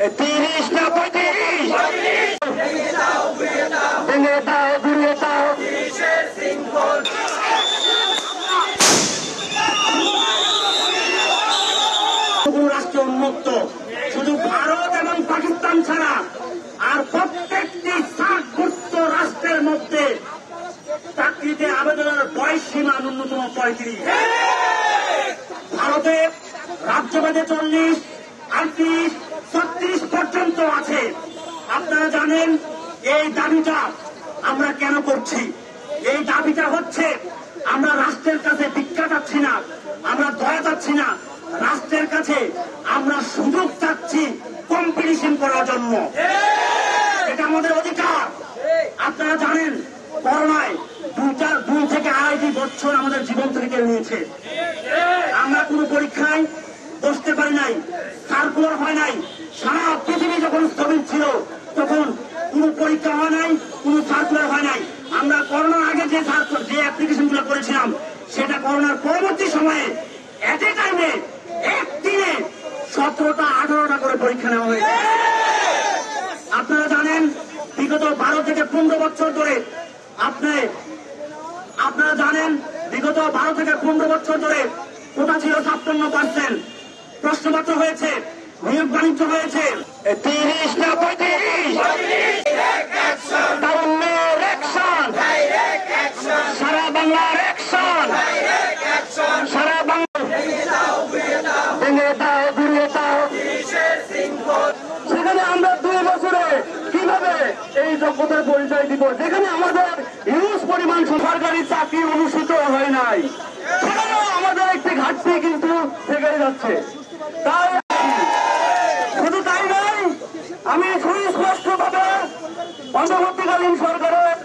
30 না 35 ভেঙে দাও ঘুরিয়ে দাও রাষ্ট্র উন্মুক্ত শুধু ভারত এবং পাকিস্তান ছাড়া আর প্রত্যেকটি সার্কভুক্ত রাষ্ট্রের মধ্যে চাকরিতে আবেদনের বয়স সীমা ন্যূনতম 35। ভারতে রাজ্যভেদে 40, 38, 36 পর্যন্ত আছে। আপনারা জানেন এই দাবিটা আমরা কেন করছি? এই দাবিটা হচ্ছে আমরা রাষ্ট্রের কাছে ভিক্ষা চাচ্ছি না, আমরা দয়া চাচ্ছি না, রাষ্ট্রের কাছে আমরা সুযোগ চাচ্ছি কম্পিটিশন করার জন্য। এটা আমাদের অধিকার। আপনারা জানেন করোনায় 2 থেকে 2.5 বছর আমাদের জীবন থেকে কেড়ে নিয়েছে। আমরা কোনো পরীক্ষায় বসতে পারি নাই, সার্কুলার হয় নাই। সারা পৃথিবী যখন স্থবির ছিল তখন কোনো পরীক্ষা হয় নাই, কোনো সার্কুলার হয় নাই। আমরা করোনার আগে যে অ্যাপ্লিকেশন গুলো করেছিলাম সেটা করোনার পরবর্তী সময়ে এট এ টাইমে একদিনে 17টা 18টা করে পরীক্ষা নেওয়া হয়েছে। আপনারা জানেন বিগত 12 থেকে 15 বছর ধরে আপনারা জানেন বিগত 12 থেকে 15 বছর ধরে কোটা ছিল 57%, প্রশ্নপত্র হয়েছে, নিয়োগ বাণিজ্য হয়েছে 30 না 35 তারুণ্যের অ্যাকশন, সারা বাংলার অ্যাকশন, সারা বাংলা ভেঙে দাও ঘুরিয়ে দাও। সেখানে আমরা 2 বছরে কিভাবে এই যোগ্যতার পরিচয় দিব যেখানে আমাদের হিউজ পরিমাণ সরকারি চাকরি অনুষ্ঠিত হয় নাই? সেখানেও আমাদের একটি ঘাটতি কিন্তু থেকে যাচ্ছে। তাই শুধু তাই নয়, আমি সুস্পষ্টভাবে অন্তর্বর্তীকালীন সরকারের